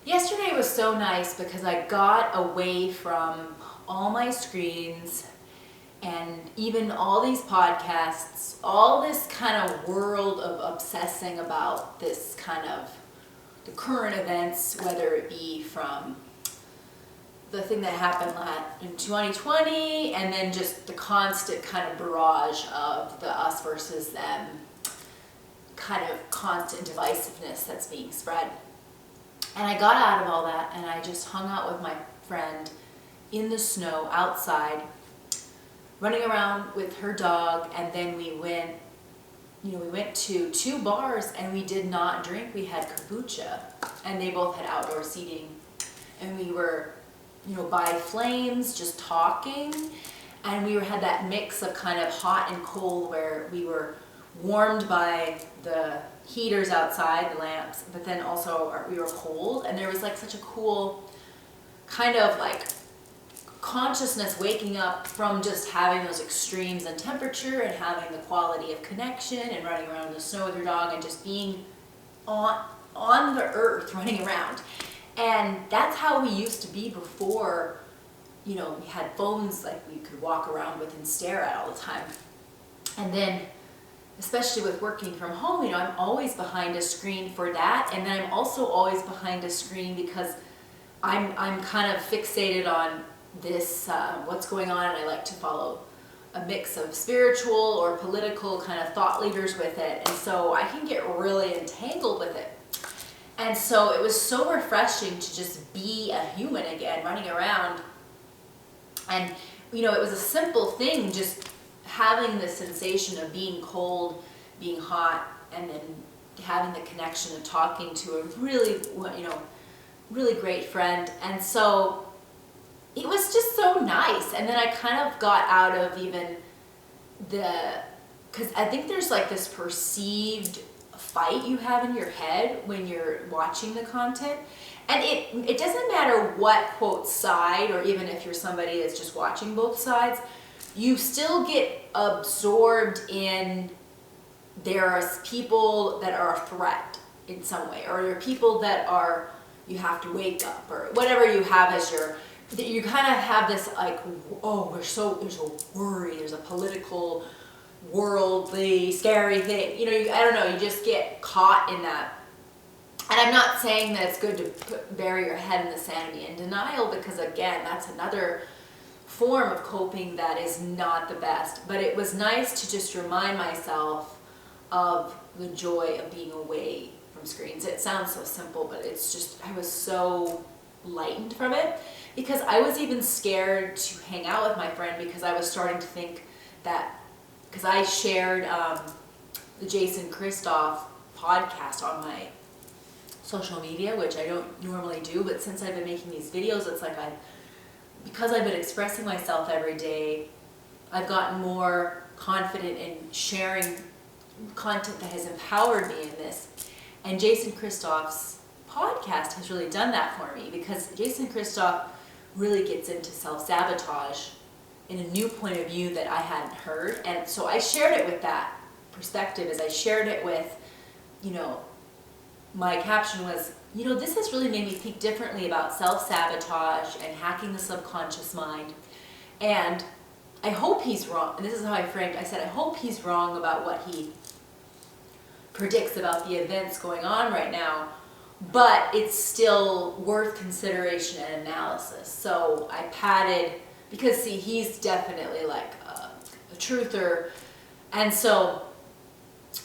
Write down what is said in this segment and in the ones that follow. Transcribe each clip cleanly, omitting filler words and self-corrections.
Yesterday was so nice because I got away from all my screens and even all these podcasts, all this kind of world of obsessing about this kind of the current events, whether it be from the thing that happened in 2020 and then just the constant kind of barrage of the us versus them kind of constant divisiveness that's being spread. And I got out of all that and I just hung out with my friend in the snow outside, running around with her dog, and then we went to 2 bars and we did not drink. We had kombucha and they both had outdoor seating. And we were, by flames just talking, and we had that mix of kind of hot and cold where we were warmed by the heaters outside, the lamps, but then also we were cold, and there was like such a cool kind of like consciousness waking up from just having those extremes in temperature and having the quality of connection and running around in the snow with your dog and just being on the earth running around. And that's how we used to be before, we had phones like we could walk around with and stare at all the time. And then especially with working from home, I'm always behind a screen for that, and then I'm also always behind a screen because I'm kind of fixated on this, what's going on, and I like to follow a mix of spiritual or political kind of thought leaders with it, and so I can get really entangled with it. And so it was so refreshing to just be a human again, running around. And, it was a simple thing, just having the sensation of being cold, being hot, and then having the connection of talking to a really, really great friend. And so it was just so nice. And then I kind of got out of even because I think there's like this perceived fight you have in your head when you're watching the content. And it doesn't matter what, quote, side, or even if you're somebody that's just watching both sides, you still get absorbed in there are people that are a threat in some way, or there are people that are, you have to wake up, or whatever you have as you kind of have this like, oh, there's a worry, there's a political, worldly, scary thing. I don't know, you just get caught in that. And I'm not saying that it's good to bury your head in the sand and be in denial, because again, that's another form of coping that is not the best. But it was nice to just remind myself of the joy of being away from screens. It sounds so simple, but it's just, I was so lightened from it, because I was even scared to hang out with my friend, because I was starting to think that, because I shared the Jason Christoff podcast on my social media, which I don't normally do, but since I've been making these videos, it's like because I've been expressing myself every day, I've gotten more confident in sharing content that has empowered me in this. And Jason Christoff's podcast has really done that for me, because Jason Christoff really gets into self-sabotage in a new point of view that I hadn't heard. And so I shared it with that perspective, as I shared it with, my caption was, this has really made me think differently about self-sabotage and hacking the subconscious mind. And I hope he's wrong. And this is how I framed it. I said, I hope he's wrong about what he predicts about the events going on right now, but it's still worth consideration and analysis. So I padded, because see, he's definitely like a truther. And so,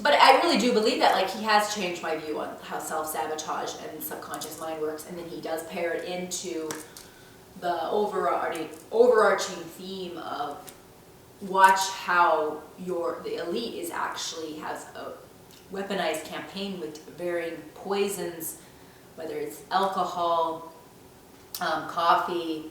but I really do believe that, like, he has changed my view on how self-sabotage and subconscious mind works, and then he does pair it into the overarching theme of watch how the elite is actually has a weaponized campaign with varying poisons, whether it's alcohol, coffee,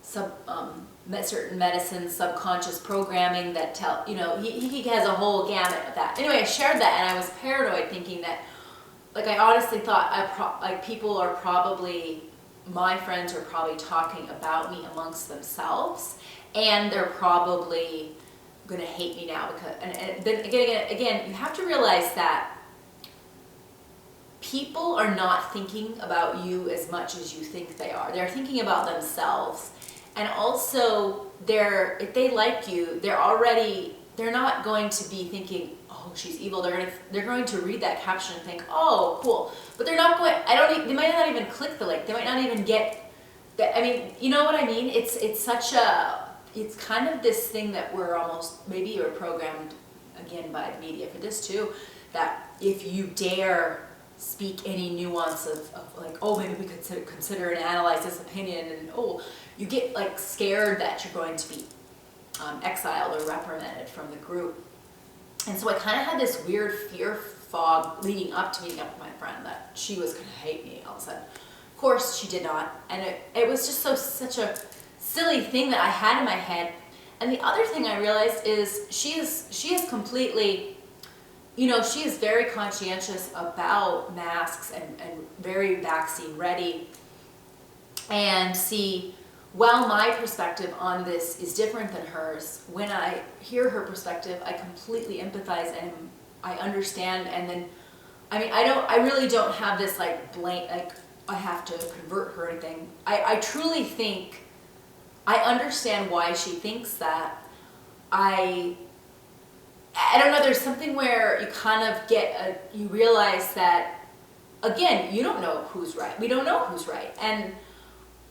certain medicines, subconscious programming that he has a whole gamut of that. Anyway, I shared that, and I was paranoid, thinking that, like, I honestly thought my friends are probably talking about me amongst themselves, and they're probably going to hate me now, because and then again you have to realize that people are not thinking about you as much as you think they are. They're thinking about themselves. And also, if they like you, they're not going to be thinking, oh, she's evil. They're going to read that caption and think, oh, cool. But they're not going, they might not even click the link. They might not even get that. I mean, you know what I mean? It's kind of this thing that maybe you're programmed, again, by the media for this too, that if you dare speak any nuance of like, oh, maybe we could consider and analyze this opinion, and you get like scared that you're going to be exiled or reprimanded from the group. And so I kind of had this weird fear fog leading up to meeting up with my friend that she was going to hate me all of a sudden. Of course, she did not, and it was just such a silly thing that I had in my head. And the other thing I realized is she is completely, she is very conscientious about masks and very vaccine ready. And while my perspective on this is different than hers, when I hear her perspective, I completely empathize and I understand. And then, I really don't have this like I have to convert her or anything. I truly think I understand why she thinks that. I don't know, there's something where you kind of you realize that, again, you don't know who's right. We don't know who's right. And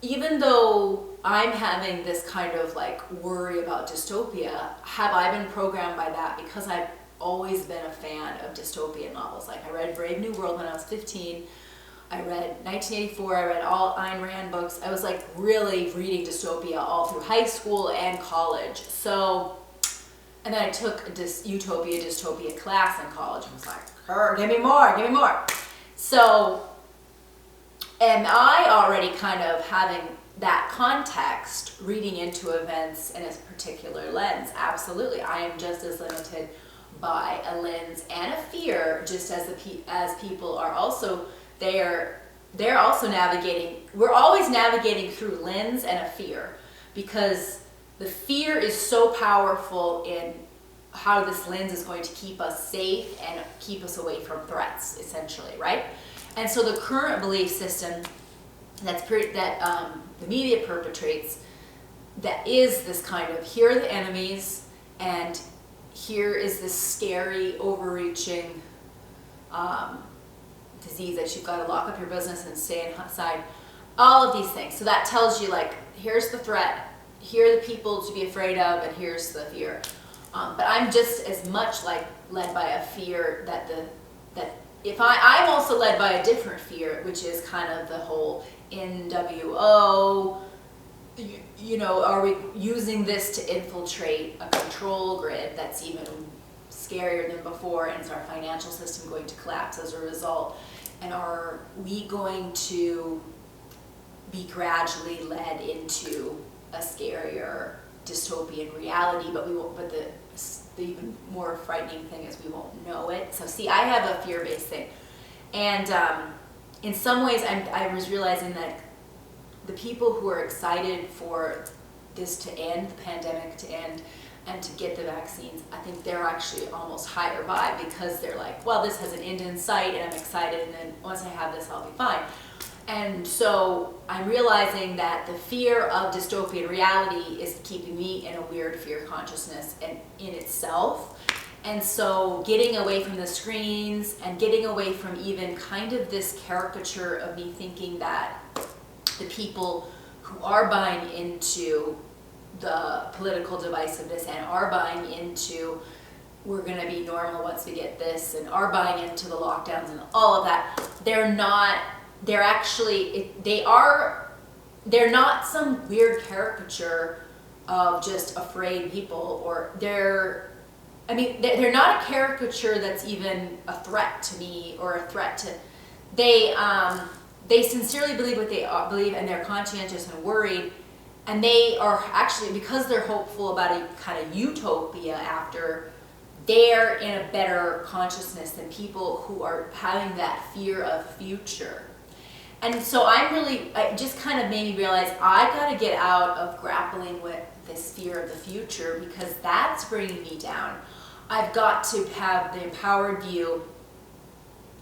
even though I'm having this kind of like worry about dystopia, have I been programmed by that? Because I've always been a fan of dystopian novels. Like I read Brave New World when I was 15. I read 1984, I read all Ayn Rand books. I was like really reading dystopia all through high school and college. So, and then I took a dystopia class in college and was like, give me more. So, and I already kind of having that context, reading into events in a particular lens, absolutely. I am just as limited by a lens and a fear, just as people are also. They're also navigating, we're always navigating through lens and a fear, because the fear is so powerful in how this lens is going to keep us safe and keep us away from threats, essentially, right? And so the current belief system that the media perpetrates, that is this kind of, here are the enemies, and here is this scary, overreaching disease that you've got to lock up your business and stay inside, all of these things. So that tells you, like, here's the threat, here are the people to be afraid of, and here's the fear. But I'm just as much like led by a fear I'm also led by a different fear, which is kind of the whole NWO, are we using this to infiltrate a control grid that's even scarier than before, and is our financial system going to collapse as a result? And are we going to be gradually led into a scarier dystopian reality, but we won't, but the even more frightening thing is we won't know it. So see, I have a fear-based thing. And in some ways I was realizing that the people who are excited for this to end, the pandemic to end, and to get the vaccines, I think they're actually almost higher vibe, because they're like, well, this has an end in sight and I'm excited, and then once I have this, I'll be fine. And so I'm realizing that the fear of dystopian reality is keeping me in a weird fear consciousness and in itself. And so getting away from the screens and getting away from even kind of this caricature of me thinking that the people who are buying into the political divisiveness and are buying into we're going to be normal once we get this, and are buying into the lockdowns and all of that, they're not some weird caricature of just afraid people, or they're not a caricature that's even a threat to me or a threat to, they sincerely believe what they believe, and they're conscientious and worried, and they are actually, because they're hopeful about a kind of utopia after, they're in a better consciousness than people who are having that fear of future. And so it just kind of made me realize I got to get out of grappling with this fear of the future, because that's bringing me down. I've got to have the empowered view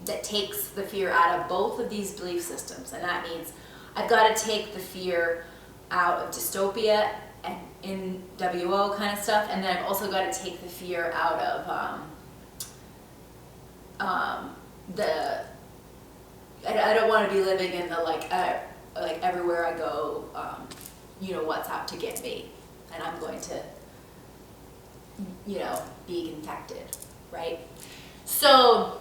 that takes the fear out of both of these belief systems. And that means I've got to take the fear out of dystopia and NWO kind of stuff, and then I've also got to take the fear out of I don't want to be living in the like everywhere I go, you know what's out to get me, and I'm going to, you know, be infected, right? So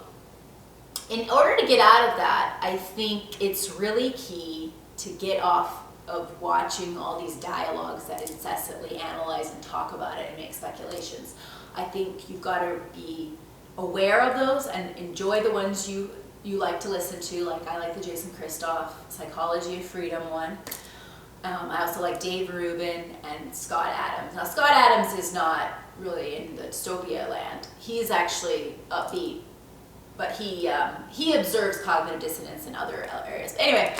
in order to get out of that, I think it's really key to get off of watching all these dialogues that incessantly analyze and talk about it and make speculations. I think you've got to be aware of those and enjoy the ones you like to listen to. Like I like the Jason Christoff Psychology of Freedom one. I also like Dave Rubin and Scott Adams. Now Scott Adams is not really in the dystopia land. He's actually upbeat, but he observes cognitive dissonance in other areas. But anyway,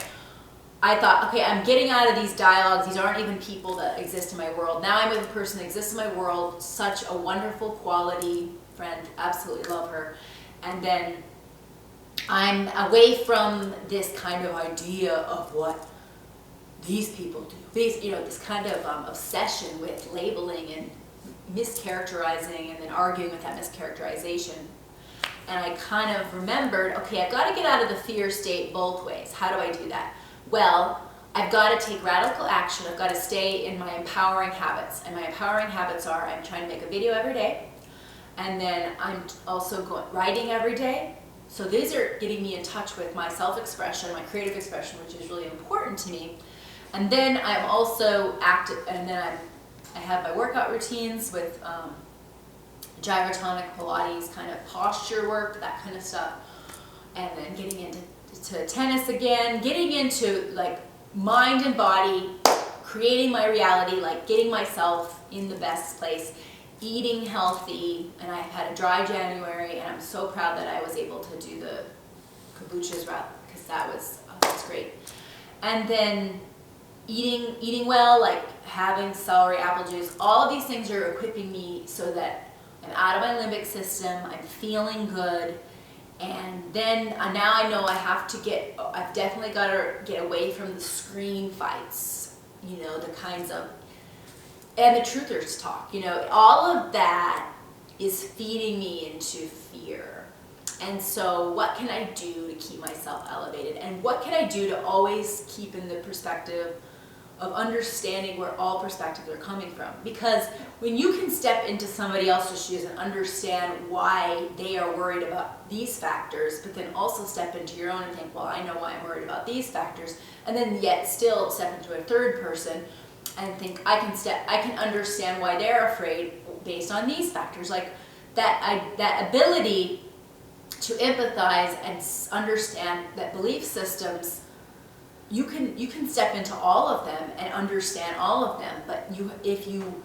I thought, okay, I'm getting out of these dialogues. These aren't even people that exist in my world. Now I'm with a person that exists in my world, such a wonderful quality friend, absolutely love her. And then I'm away from this kind of idea of what these people do. These, you know, this kind of obsession with labeling and mischaracterizing and then arguing with that mischaracterization. And I kind of remembered, okay, I've got to get out of the fear state both ways. How do I do that? Well, I've got to take radical action. I've got to stay in my empowering habits. And my empowering habits are I'm trying to make a video every day. And then I'm also writing every day. So these are getting me in touch with my self-expression, my creative expression, which is really important to me. And then I'm also active, and then I have my workout routines with gyrotonic Pilates, kind of posture work, that kind of stuff. And then getting into tennis again, getting into like mind and body, creating my reality, like getting myself in the best place, eating healthy. And I had a dry January, and I'm so proud that I was able to do the kombuchas route, because that's great. And then eating well, like having celery, apple juice, all of these things are equipping me so that I'm out of my limbic system, I'm feeling good. And then now I know I've definitely got to get away from the screen fights, you know, the kinds of, and the truthers talk, you know, all of that is feeding me into fear. And so what can I do to keep myself elevated? And what can I do to always keep in the perspective of understanding where all perspectives are coming from? Because when you can step into somebody else's shoes and understand why they are worried about these factors, but then also step into your own and think, well, I know why I'm worried about these factors, and then yet still step into a third person and think I can understand why they're afraid based on these factors. Like that ability to empathize and understand that belief systems, you can step into all of them and understand all of them, but if you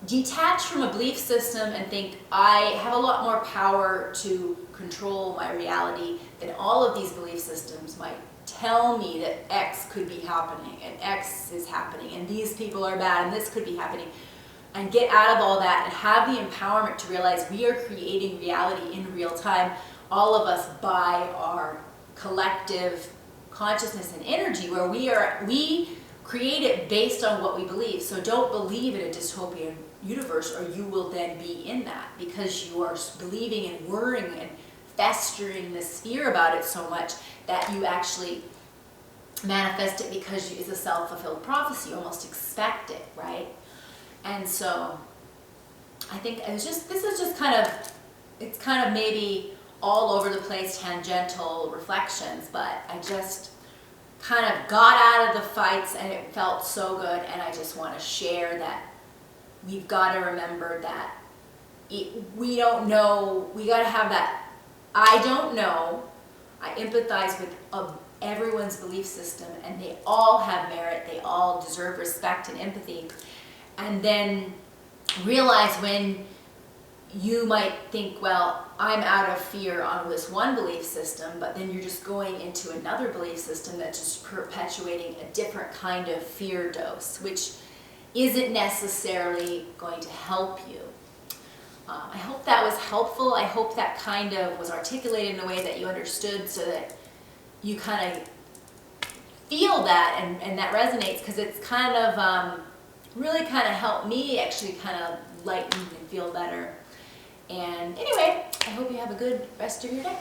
detach from a belief system and think I have a lot more power to control my reality than all of these belief systems might tell me that X could be happening and X is happening and these people are bad and this could be happening, and get out of all that and have the empowerment to realize we are creating reality in real time, all of us, by our collective consciousness and energy, where we create it based on what we believe. So don't believe in a dystopian universe, or you will then be in that, because you are believing and worrying and festering this fear about it so much that you actually manifest it because it's a self-fulfilled prophecy. You almost expect it, right? And so I think this is just kind of maybe all over the place tangential reflections, but I just kind of got out of the fights and it felt so good, and I just want to share that we've got to remember that we don't know, we got to have that I don't know. I empathize with everyone's belief system, and they all have merit, they all deserve respect and empathy. And then realize when you might think, well, I'm out of fear on this one belief system, but then you're just going into another belief system that's just perpetuating a different kind of fear dose, which isn't necessarily going to help you. I hope that was helpful. I hope that kind of was articulated in a way that you understood, so that you kind of feel that and that resonates, because it's kind of really kind of helped me actually kind of lighten and feel better. And anyway, I hope you have a good rest of your day.